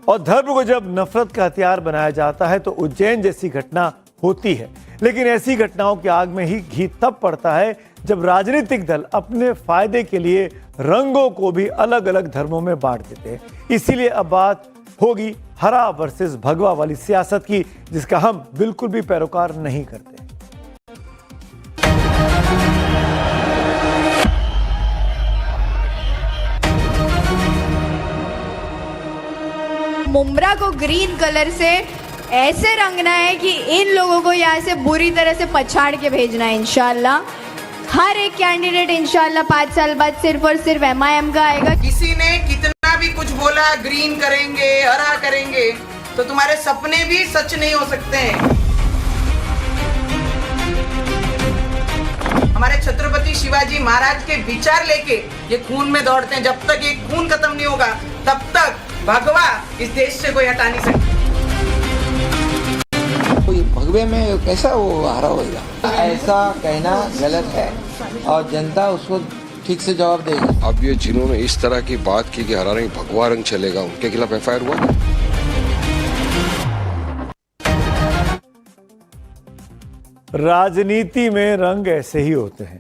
और धर्म को जब नफरत का हथियार बनाया जाता है तो उज्जैन जैसी घटना होती है। लेकिन ऐसी घटनाओं की आग में ही घी तब पड़ता है जब राजनीतिक दल अपने फायदे के लिए रंगों को भी अलग अलग धर्मों में बांट देते हैं। इसीलिए अब बात होगी हरा वर्सेस भगवा वाली सियासत की, जिसका हम बिल्कुल भी पैरोकार नहीं करते। मुमरा को ग्रीन कलर से ऐसे रंगना है कि इन लोगों को यहाँ से बुरी तरह से पछाड़ के भेजना है इंशाल्लाह। हर एक कैंडिडेट इंशाल्लाह 5 साल बाद सिर्फ और सिर्फ MIM का आएगा। किसी ने कितना भी कुछ बोला, ग्रीन करेंगे, हरा करेंगे, तो तुम्हारे सपने भी सच नहीं हो सकते हैं। हमारे छत्रपति शिवाजी महाराज के विचार लेके ये खून में दौड़ते हैं। जब तक ये खून खत्म नहीं होगा तब तक भगवा इस देश से कोई हटा नहीं सकता। ये भगवे में कैसा वो हरा होगा, ऐसा कहना गलत है और जनता उसको ठीक से जवाब देगी। अब ये जिन्होंने इस तरह की बात की कि हरा रंग भगवा रंग चलेगा, उनके खिलाफ FIR हुआ। राजनीति में रंग ऐसे ही होते हैं।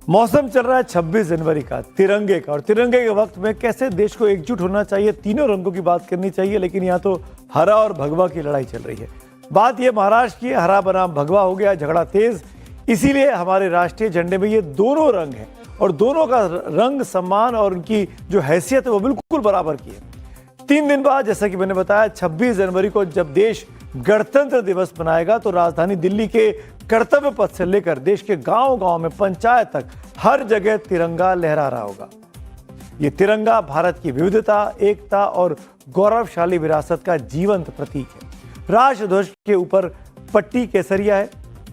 मौसम चल रहा है 26 जनवरी का, तिरंगे का, और तिरंगे के वक्त में कैसे देश को एकजुट होना चाहिए, तीनों रंगों की बात करनी चाहिए। लेकिन यहाँ तो हरा और भगवा की लड़ाई चल रही है। बात ये महाराष्ट्र की, हरा बनाम भगवा हो गया झगड़ा तेज। इसीलिए हमारे राष्ट्रीय झंडे में ये दोनों रंग हैं और दोनों का रंग, सम्मान और उनकी जो हैसियत है वो बिल्कुल बराबर की है। 3 दिन बाद, जैसा कि मैंने बताया, 26 जनवरी को जब देश गणतंत्र दिवस मनाएगा तो राजधानी दिल्ली के कर्तव्य पथ से लेकर देश के गांव-गांव में पंचायत तक हर जगह तिरंगा लहरा रहा होगा। ये तिरंगा भारत की विविधता, एकता और गौरवशाली विरासत का जीवंत प्रतीक है। राष्ट्रध्वज के ऊपर पट्टी केसरिया है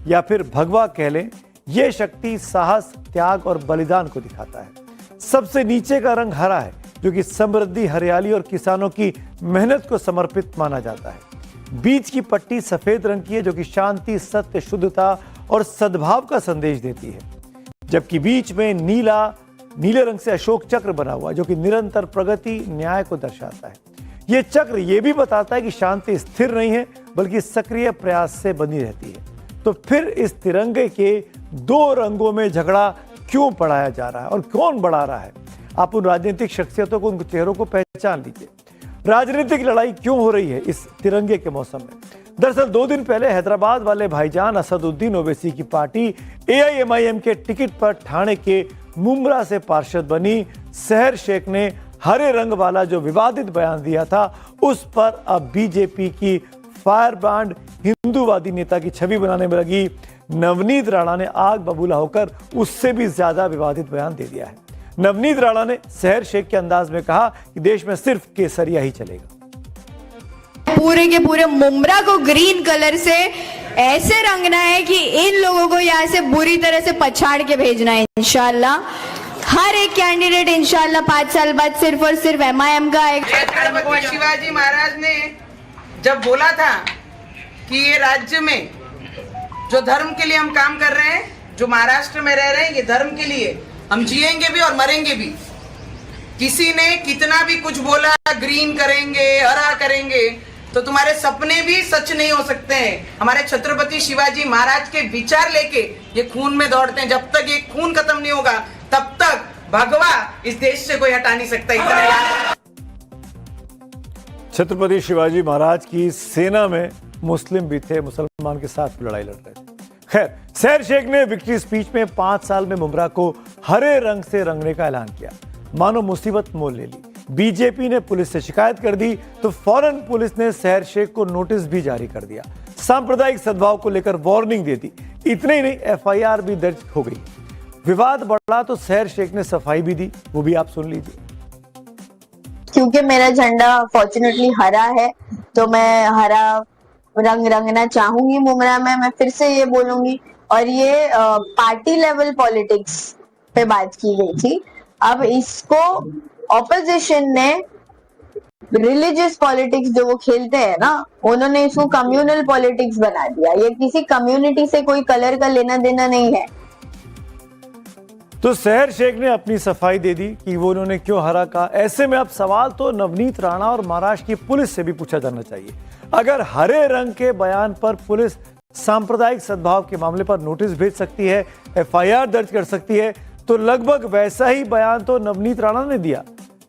या फिर भगवा कह लें, यह शक्ति, साहस, त्याग और बलिदान को दिखाता है। सबसे नीचे का रंग हरा है, जो कि समृद्धि, हरियाली और किसानों की मेहनत को समर्पित माना जाता है। बीच की पट्टी सफेद रंग की है, जो कि शांति, सत्य, शुद्धता और सद्भाव का संदेश देती है। जबकि बीच में नीले रंग से अशोक चक्र बना हुआ, जो कि निरंतर प्रगति, न्याय को दर्शाता है। यह चक्र यह भी बताता है कि शांति स्थिर नहीं है, बल्कि सक्रिय प्रयास से बनी रहती है। तो फिर इस तिरंगे के 2 रंगों में झगड़ा क्यों बढ़ाया जा रहा है और कौन बढ़ा रहा है? आप उन राजनीतिक शख्सियतों को, उनके चेहरों को पहचान लीजिए। राजनीतिक लड़ाई क्यों हो रही है इस तिरंगे के मौसम में? दरअसल 2 दिन पहले हैदराबाद वाले भाईजान असदुद्दीन ओवैसी की पार्टी AIMIM के टिकट पर ठाणे के मुमरा से पार्षद बनी सहर शेख ने हरे रंग वाला जो विवादित बयान दिया था, उस पर अब बीजेपी की फायर ब्रांड हिंदूवादी नेता की छवि बनाने में लगी नवनीत राणा ने आग बबूला होकर उससे भी ज्यादा विवादित बयान दे दिया है। नवनीत राणा ने सहर शेख के अंदाज में कहा कि देश में सिर्फ केसरिया ही चलेगा। पूरे के पूरे मुमरा को ग्रीन कलर से ऐसे रंगना है कि इन लोगों को यहाँ से बुरी तरह से पछाड़ के भेजना है इंशाल्लाह। हर एक कैंडिडेट इंशाल्लाह 5 साल बाद सिर्फ और सिर्फ MIM का आएगा। छत्रपति शिवाजी महाराज ने जब बोला था कि ये राज्य में जो धर्म के लिए हम काम कर रहे हैं, जो महाराष्ट्र में रह रहे हैं, ये धर्म के लिए हम जिएंगे भी और मरेंगे भी। किसी ने कितना भी कुछ बोला, ग्रीन करेंगे, हरा करेंगे, तो तुम्हारे सपने भी सच नहीं हो सकते हैं। हमारे छत्रपति शिवाजी महाराज के विचार लेके ये खून में दौड़ते हैं। जब तक ये खून खत्म नहीं होगा तब तक भगवा इस देश से कोई हटा नहीं सकता। इतना छत्रपति शिवाजी महाराज की सेना में मुस्लिम भी थे, मुसलमान के साथ लड़ाई लड़ रहे थे। खैर, सहर शेख ने विक्ट्री स्पीच में 5 साल में मुमरा को हरे रंग से रंगने का ऐलान किया। मानो मुसीबत मोल ले ली। बीजेपी ने पुलिस से शिकायत कर दी तो फौरन पुलिस ने सहर शेख को नोटिस भी जारी कर दिया। सांप्रदायिक सद्भाव को लेकर वार्निंग दे दी। इतने ही नहीं, FIR भी दर्ज हो गई। विवाद बढ़ा तो सहर शेख ने सफाई भी दी, वो भी आप सुन लीजिए। क्योंकि मेरा झंडा फॉर्चुनेटली हरा है तो मैं हरा रंग रंगना चाहूंगी मुमरा में। मैं फिर से ये बोलूंगी, और ये पार्टी लेवल पॉलिटिक्स पे बात की गई थी। अब इसको ऑपोजिशन ने रिलीजियस पॉलिटिक्स जो वो खेलते हैं ना, उन्होंने इसको कम्युनल पॉलिटिक्स बना दिया। ये किसी कम्युनिटी से कोई कलर का लेना देना नहीं है। तो सहर शेख ने अपनी सफाई दे दी कि वो उन्होंने क्यों हरा कहा। ऐसे में अब सवाल तो नवनीत राणा और महाराष्ट्र की पुलिस से भी पूछा जाना चाहिए। अगर हरे रंग के बयान पर पुलिस सांप्रदायिक सद्भाव के मामले पर नोटिस भेज सकती है, एफआईआर दर्ज कर सकती है, तो लगभग वैसा ही बयान तो नवनीत राणा ने दिया।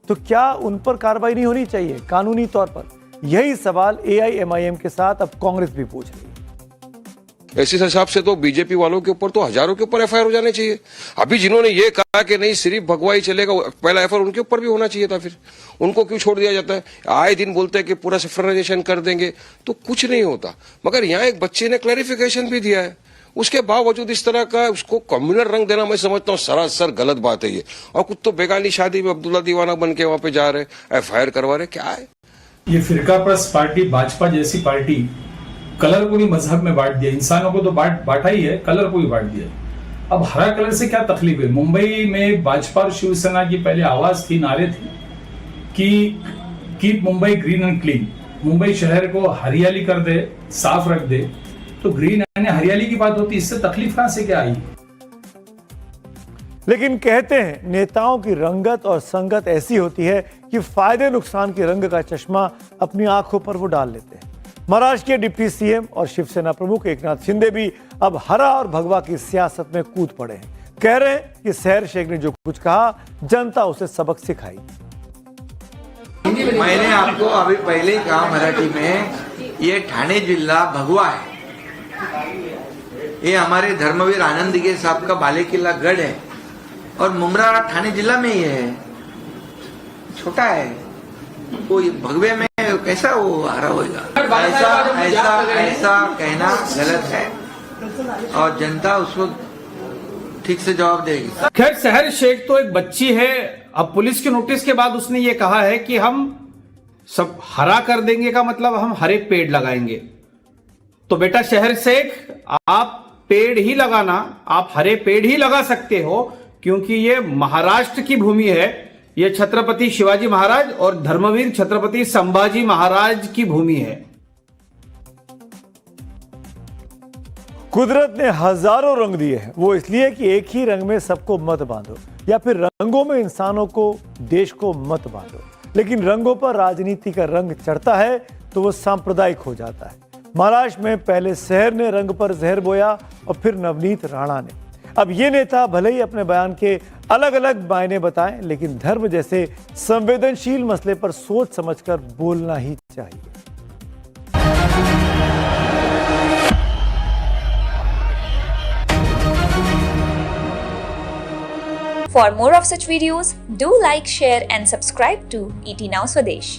तो क्या उन पर कार्रवाई नहीं होनी चाहिए कानूनी तौर पर? यही सवाल एआईएमआईएम के साथ अब कांग्रेस भी पूछ रही है। ऐसे हिसाब से तो बीजेपी वालों के ऊपर तो हजारों के ऊपर एफआईआर हो जाने चाहिए। अभी जिन्होंने ये कहा कि नहीं सिर्फ भगवा ही चलेगा, पहला एफआईआर उनके ऊपर भी होना चाहिए था। फिर उनको क्यों छोड़ दिया जाता है? आए दिन बोलते हैं कि पूरा सिफ्राइजेशन कर देंगे, तो कुछ नहीं होता। मगर यहाँ एक बच्चे ने क्लैरिफिकेशन भी दिया है, उसके बावजूद इस तरह का उसको कम्युनल रंग देना मैं समझता हूँ सरासर गलत बात है ये। और कुछ तो बेगानी शादी में अब्दुल्ला दीवाना बन के वहां पे जा रहे, एफआईआर करवा रहे, क्या है ये? फिरका प्रस्त पार्टी भाजपा जैसी पार्टी कलर को भी मजहब में बांट दिया, इंसानों को तो बांटा ही है, कलर को भी बांट दिया। अब हरा कलर से क्या तकलीफ है? मुंबई में भाजपा और शिवसेना की पहले आवाज थी, नारे थे कि keep Mumbai green and clean, Mumbai शहर को हरियाली कर दे, साफ रख दे। तो ग्रीन यानी हरियाली की बात होती, इससे तकलीफ कहां से क्या आई? लेकिन कहते हैं नेताओं की रंगत और संगत ऐसी होती है कि फायदे नुकसान के रंग का चश्मा अपनी आंखों पर वो डाल लेते हैं। महाराष्ट्र के डिप्टी सीएम और शिवसेना प्रमुख एकनाथ शिंदे भी अब हरा और भगवा की सियासत में कूद पड़े हैं। कह रहे हैं कि सहर शेख ने जो कुछ कहा जनता उसे सबक सिखाई। मैंने आपको अभी पहले ही कहा मराठी में, ये ठाणे जिला भगवा है। ये हमारे धर्मवीर आनंद दिघे साहब का बाले किला गढ़ है और मुमरा ठाणे जिला में ही है, छोटा है। वो भगवे में कैसा वो हरा होगा? ऐसा कहना गलत है और जनता उसको ठीक से जवाब देगी। खैर, सहर शेख तो एक बच्ची है। अब पुलिस के नोटिस के बाद उसने ये कहा है कि हम सब हरा कर देंगे, का मतलब हम हरे पेड़ लगाएंगे। तो बेटा सहर शेख, आप पेड़ ही लगाना, आप हरे पेड़ ही लगा सकते हो, क्योंकि ये महाराष्ट्र की भूमि है। ये छत्रपति शिवाजी महाराज और धर्मवीर छत्रपति संभाजी महाराज की भूमि है। कुदरत ने हजारों रंग दिए हैं, वो इसलिए कि एक ही रंग में सबको मत बांधो, या फिर रंगों में इंसानों को, देश को मत बांधो। लेकिन रंगों पर राजनीति का रंग चढ़ता है तो वो सांप्रदायिक हो जाता है। महाराष्ट्र में पहले सहर ने रंग पर जहर बोया और फिर नवनीत राणा ने। अब ये नेता भले ही अपने बयान के अलग अलग मायने बताएं, लेकिन धर्म जैसे संवेदनशील मसले पर सोच समझकर बोलना ही चाहिए। For more of such videos, do like, share and subscribe to ET Now Swadesh.